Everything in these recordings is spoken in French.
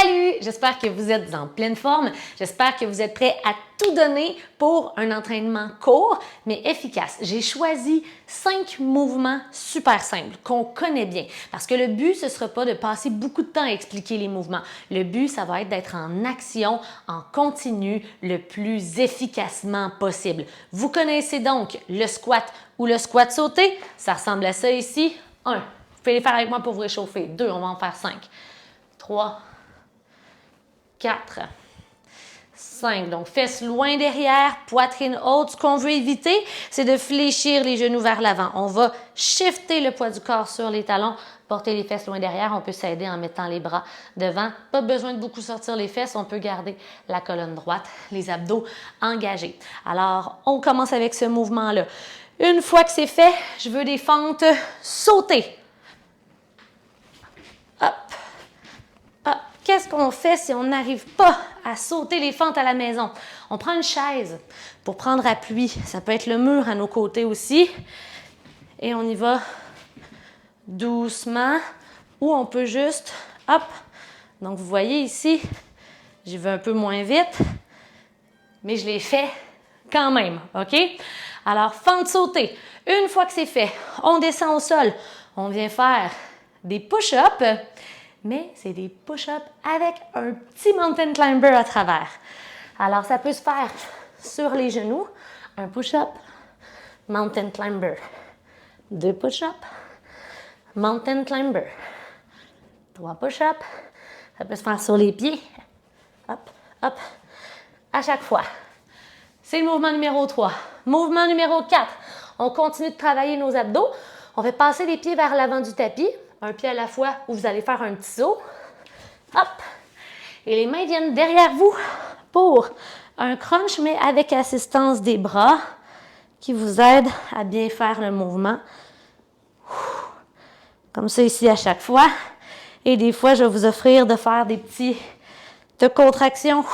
Salut! J'espère que vous êtes en pleine forme. J'espère que vous êtes prêts à tout donner pour un entraînement court, mais efficace. J'ai choisi 5 mouvements super simples qu'on connaît bien parce que le but, ce ne sera pas de passer beaucoup de temps à expliquer les mouvements. Le but, ça va être d'être en action, en continu, le plus efficacement possible. Vous connaissez donc le squat ou le squat sauté. Ça ressemble à ça ici. 1. Vous pouvez les faire avec moi pour vous réchauffer. 2, on va en faire 5. 3, 4, 5. Donc, fesses loin derrière, poitrine haute. Ce qu'on veut éviter, c'est de fléchir les genoux vers l'avant. On va shifter le poids du corps sur les talons, porter les fesses loin derrière. On peut s'aider en mettant les bras devant. Pas besoin de beaucoup sortir les fesses. On peut garder la colonne droite, les abdos engagés. Alors, on commence avec ce mouvement-là. Une fois que c'est fait, je veux des fentes sautées. Hop. Qu'est-ce qu'on fait si on n'arrive pas à sauter les fentes à la maison? On prend une chaise pour prendre appui. Ça peut être le mur à nos côtés aussi. Et on y va doucement. Ou on peut juste, hop. Donc, vous voyez ici, j'y vais un peu moins vite. Mais je l'ai fait quand même, OK? Alors, fente sautée. Une fois que c'est fait, on descend au sol. On vient faire des push-ups. Mais c'est des push-ups avec un petit mountain climber à travers. Alors, ça peut se faire sur les genoux. Un push-up, mountain climber. 2 push-ups, mountain climber. 3 push-ups. Ça peut se faire sur les pieds. Hop, hop. À chaque fois. C'est le mouvement numéro 3. Mouvement numéro 4. On continue de travailler nos abdos. On va passer les pieds vers l'avant du tapis. Un pied à la fois où vous allez faire un petit saut. Hop! Et les mains viennent derrière vous pour un crunch, mais avec assistance des bras qui vous aident à bien faire le mouvement. Comme ça ici à chaque fois. Et des fois, je vais vous offrir de faire des petites contractions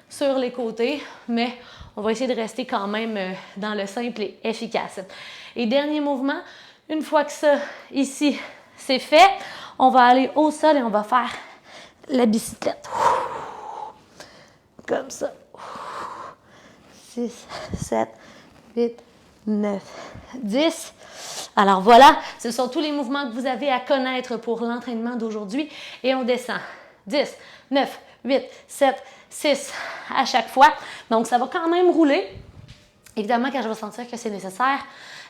sur les côtés, mais on va essayer de rester quand même dans le simple et efficace. Et dernier mouvement, une fois que ça, ici, c'est fait, on va aller au sol et on va faire la bicyclette. Comme ça. 6, 7, 8, 9, 10. Alors voilà, ce sont tous les mouvements que vous avez à connaître pour l'entraînement d'aujourd'hui. Et on descend. 10, 9, 8, 7, 6 à chaque fois. Donc ça va quand même rouler. Évidemment, quand je vais sentir que c'est nécessaire,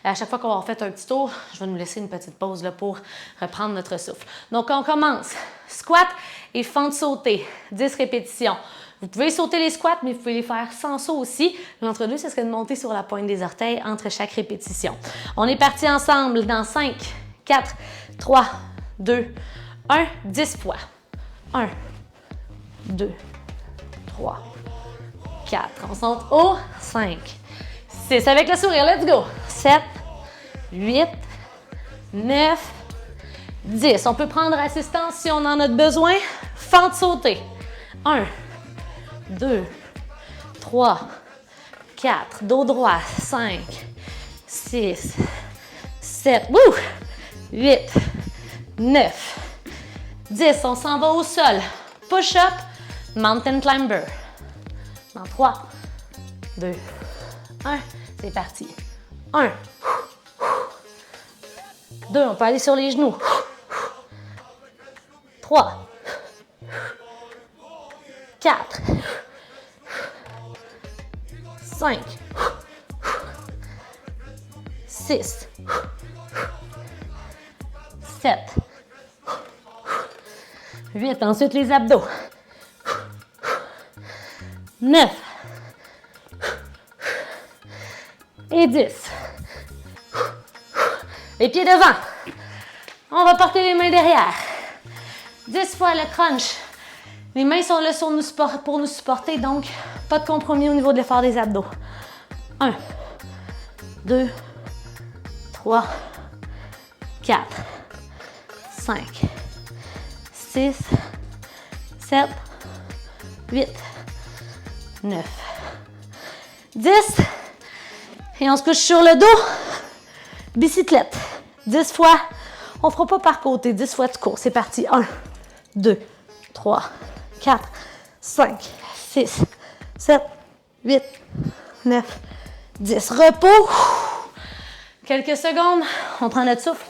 à chaque fois qu'on va faire un petit tour, je vais nous laisser une petite pause là, pour reprendre notre souffle. Donc, on commence. Squat et fente sautée. 10 répétitions. Vous pouvez sauter les squats, mais vous pouvez les faire sans saut aussi. L'entre-deux, ce serait de monter sur la pointe des orteils entre chaque répétition. On est parti ensemble dans 5, 4, 3, 2, 1, 10 fois. 1, 2, 3, 4. On saute au 5. 6 avec le sourire, let's go! 7, 8, 9, 10. On peut prendre assistance si on en a besoin. Fente sautée. 1, 2, 3, 4. Dos droit. 5, 6, 7, 8, 9, 10. On s'en va au sol. Push-up, mountain climber. Dans 3, 2, 1. C'est parti. 1. 2. On peut aller sur les genoux. 3. 4. 5. 6. 7. 8. Ensuite, les abdos. 9. Et 10. Les pieds devant. On va porter les mains derrière. 10 fois le crunch. Les mains sont là pour nous supporter, donc pas de compromis au niveau de l'effort des abdos. 1, 2, 3, 4, 5, 6, 7, 8, 9, 10. Et on se couche sur le dos. Bicyclette. 10 fois. On ne fera pas par côté. 10 fois tu cours. C'est parti. 1, 2, 3, 4, 5, 6, 7, 8, 9, 10. Repos. Quelques secondes. On prend notre souffle.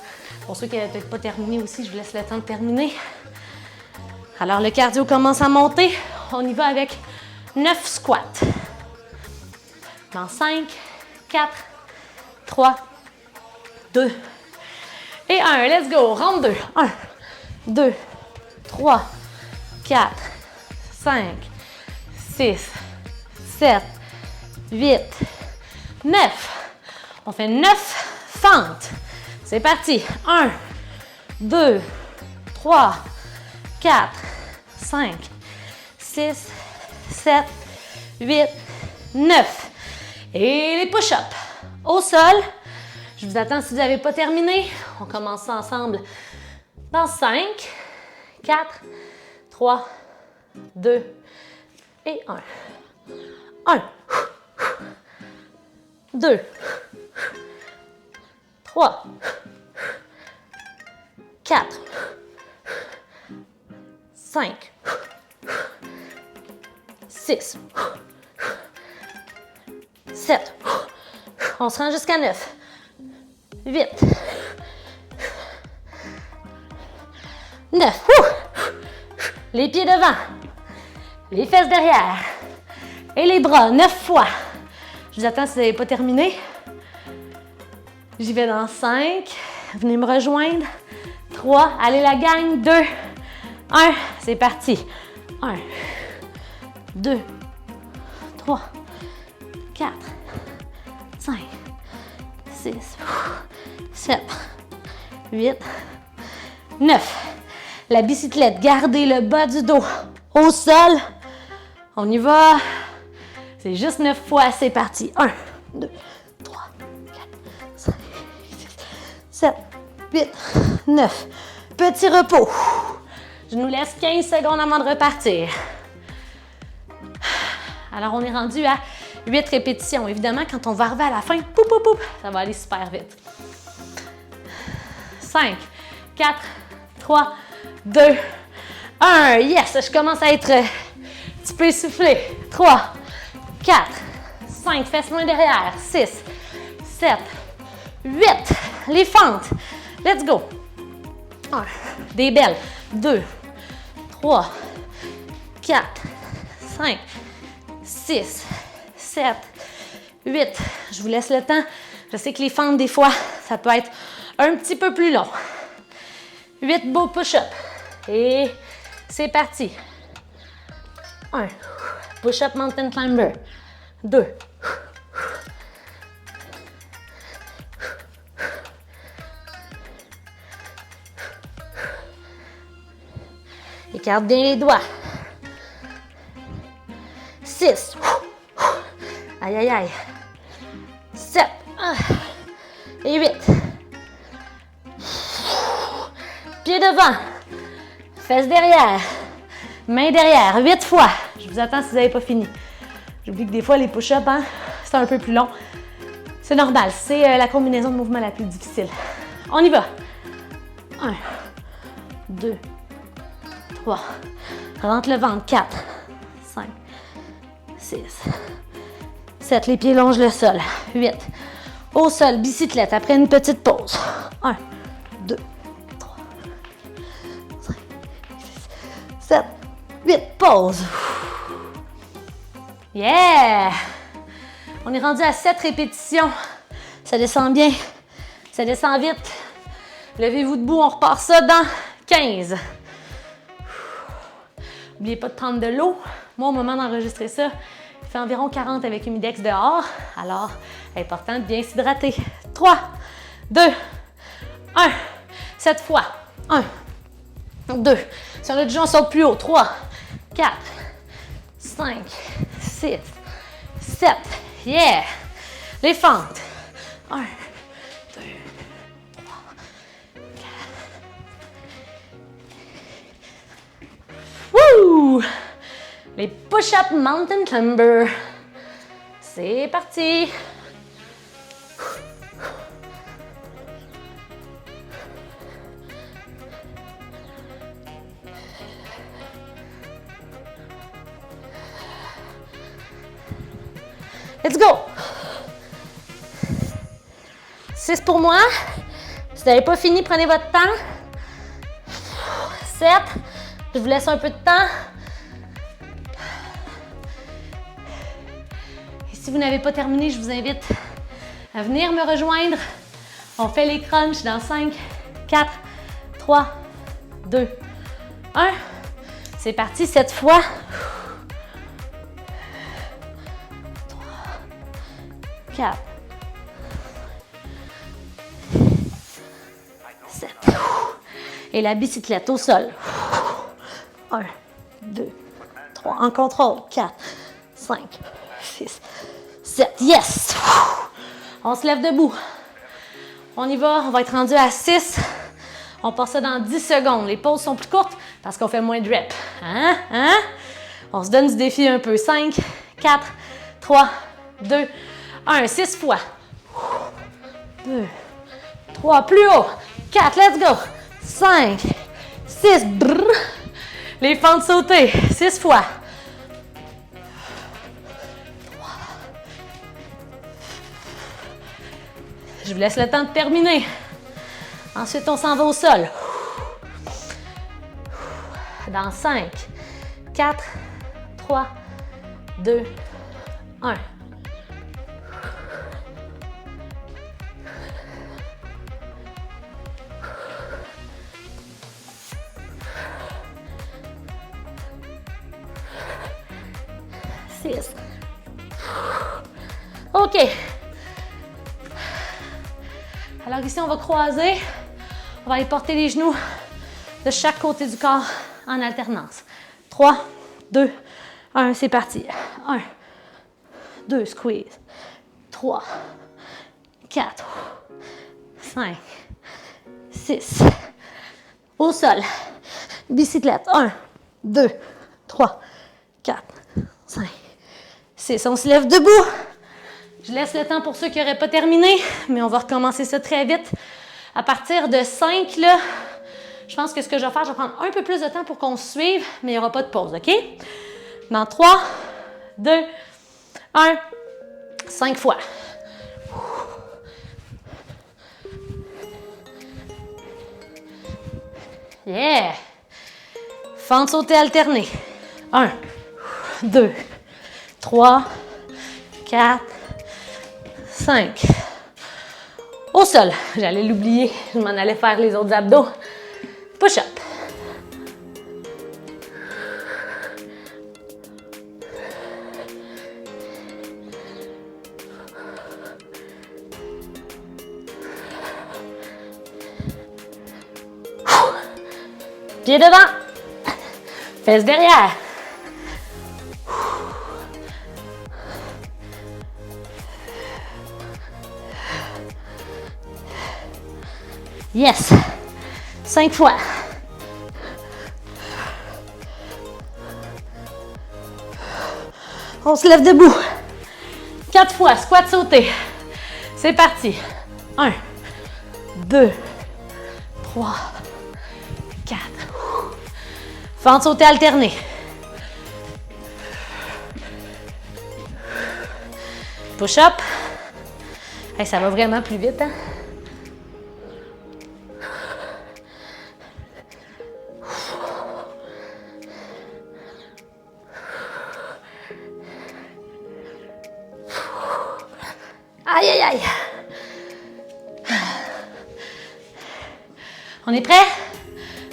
Pour ceux qui n'avaient peut-être pas terminé aussi, je vous laisse le temps de terminer. Alors, le cardio commence à monter. On y va avec 9 squats. Dans 5, 4, 3, 2 et 1. Let's go. Round 2. 1, 2, 3, 4, 5, 6, 7, 8, 9. On fait 9 fentes. C'est parti. 1, 2, 3, 4, 5, 6, 7, 8, 9. Et les push-ups. Au sol. Je vous attends si vous n'avez pas terminé. On commence ça ensemble dans 5, 4, 3, 2 et 1. 1, 2, 3, 4, 5, 6, 7. On se rend jusqu'à 9. 8. 9. Les pieds devant. Les fesses derrière. Et les bras, 9 fois. Je vous attends si vous n'avez pas terminé. J'y vais dans 5. Venez me rejoindre. 3. Allez la gang. 2. 1. C'est parti. 1. 2. 3. 4. 5. 6. 7. 8. 9. La bicyclette, gardez le bas du dos au sol. On y va. C'est juste 9 fois. C'est parti. 1, 2, 3, 4, 5, 6, 7, 8, 9. Petit repos. Je nous laisse 15 secondes avant de repartir. Alors, on est rendu à 8 répétitions. Évidemment, quand on va arriver à la fin, poup, poup, poup, ça va aller super vite. 5, 4, 3, 2, 1. Yes, je commence à être un petit peu essoufflée. 3, 4, 5, fesses loin derrière. 6, 7, 8. Les fentes. Let's go. 1. Des belles. 2, 3, 4, 5, 6, 7, 8. Je vous laisse le temps. Je sais que les fentes, des fois, ça peut être un petit peu plus long. 8 beaux push-ups. Et c'est parti. 1. Push-up mountain climber. 2. Écarte bien les doigts. 6. Aïe, aïe, aïe. 7. Et 8. Pieds devant. Fesses derrière. Mains derrière. 8 fois. Je vous attends si vous n'avez pas fini. J'oublie que des fois, les push-ups, hein, c'est un peu plus long. C'est normal. C'est la combinaison de mouvements la plus difficile. On y va. 1, 2, 3. Rentre le ventre. 4, 5, 6, 7. Les pieds longent le sol. 8. Au sol, bicyclette après une petite pause. 1, 2, 3, 5, 6, 7, 8. Pause. Yeah! On est rendu à 7 répétitions. Ça descend bien. Ça descend vite. Levez-vous debout, on repart ça dans 15. N'oubliez pas de prendre de l'eau. Moi, au moment d'enregistrer ça, il fait environ 40 avec Humidex dehors. Alors, important de bien s'hydrater. 3, 2, 1. 7 fois. 1, 2. Si on a du jus, on saute plus haut. 3, 4, 5, 6, 7. Yeah! Les fentes. 1, 2, 3, 4. Wouh! Les push-up mountain climber. C'est parti! Let's go! 6 pour moi. Si vous n'avez pas fini, prenez votre temps. 7. Je vous laisse un peu de temps. Et si vous n'avez pas terminé, je vous invite à venir me rejoindre. On fait les crunchs dans 5, 4, 3, 2, 1. C'est parti, 7 fois. 3, 4, 7. Et la bicyclette au sol. 1, 2, 3. En contrôle. 4, 5, 6, 7. Yes! On se lève debout. On y va. On va être rendu à 6. On passe ça dans 10 secondes. Les pauses sont plus courtes parce qu'on fait moins de reps. Hein? Hein? On se donne du défi un peu. 5, 4, 3, 2, 1. 6 fois. 2, 3. Plus haut. 4. Let's go. 5, 6. Brrr. Les fentes sautées. 6 fois. 3. Je vous laisse le temps de terminer. Ensuite, on s'en va au sol. Dans 5, 4, 3, 2, 1. OK. Alors ici, on va croiser. On va aller porter les genoux de chaque côté du corps en alternance. 3, 2, 1, c'est parti. 1, 2, squeeze. 3, 4, 5, 6. Au sol. Bicyclette. 1, 2, 3, 4, 5, 6. On se lève debout. Je laisse le temps pour ceux qui n'auraient pas terminé, mais on va recommencer ça très vite. À partir de 5, là, je pense que ce que je vais faire, je vais prendre un peu plus de temps pour qu'on se suive, mais il n'y aura pas de pause, OK? Dans 3, 2, 1, 5 fois. Yeah! Fente sautée alternée. 1, 2, 3, 4, 5. Au sol. J'allais l'oublier. Je m'en allais faire les autres abdos. Push-up. Pied devant. Fesses derrière. Yes. 5 fois. On se lève debout. 4 fois. Squat sauté. C'est parti. 1, 2, 3, 4. Fente sautée alternée. Push-up. Hey, ça va vraiment plus vite, hein? Aïe, aïe, aïe. On est prêt?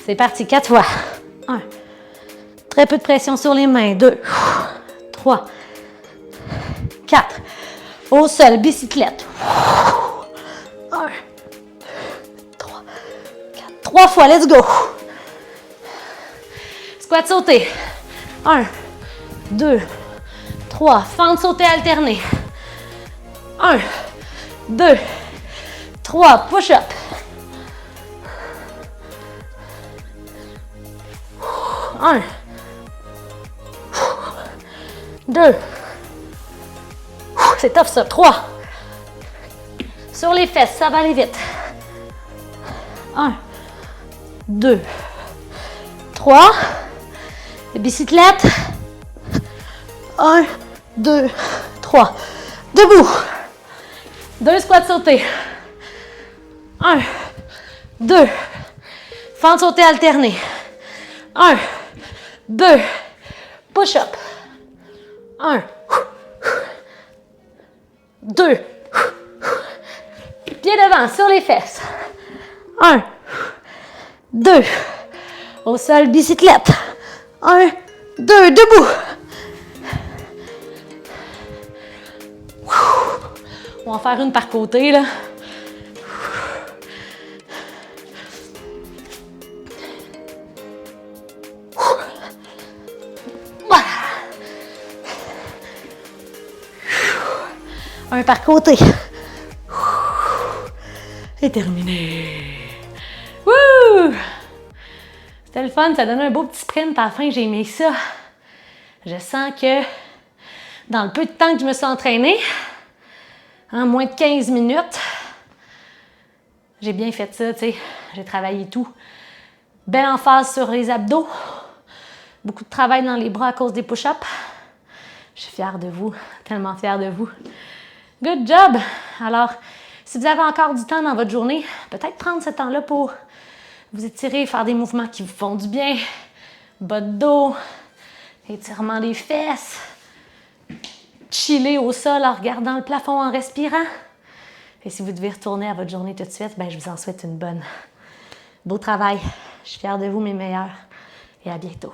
C'est parti, 4 fois. 1. Très peu de pression sur les mains. 2, 3, 4. Au sol, bicyclette. 1, 2, 3, 4. 3 fois, let's go. Squat sauté. 1, 2, 3. Fente sautée alternée. 1, 2, 3. Push-up. 1, 2. C'est tough ça. 3. Sur les fesses, ça va aller vite. 1, 2, 3. Bicyclette. 1, 2, 3. Debout. 2 squats sautés. 1, 2. Fente sautée alternée. 1, 2. Push-up. 1, 2. Pied devant sur les fesses. 1, 2. Au sol, bicyclette. 1, 2. Debout. On va en faire une par côté, là. Voilà. Un par côté. Et terminé. Wouh! C'était le fun, ça donne un beau petit sprint à la fin, j'ai aimé ça. Je sens que dans le peu de temps que je me suis entraînée, en moins de 15 minutes, j'ai bien fait ça, tu sais. J'ai travaillé tout. Belle emphase sur les abdos. Beaucoup de travail dans les bras à cause des push-ups. Je suis fière de vous, tellement fière de vous. Good job! Alors, si vous avez encore du temps dans votre journée, peut-être prendre ce temps-là pour vous étirer, faire des mouvements qui vous font du bien. Bas de dos, étirement des fesses. Chiller au sol en regardant le plafond, en respirant. Et si vous devez retourner à votre journée tout de suite, ben, je vous en souhaite une bonne. Beau travail. Je suis fière de vous, mes meilleurs. Et à bientôt.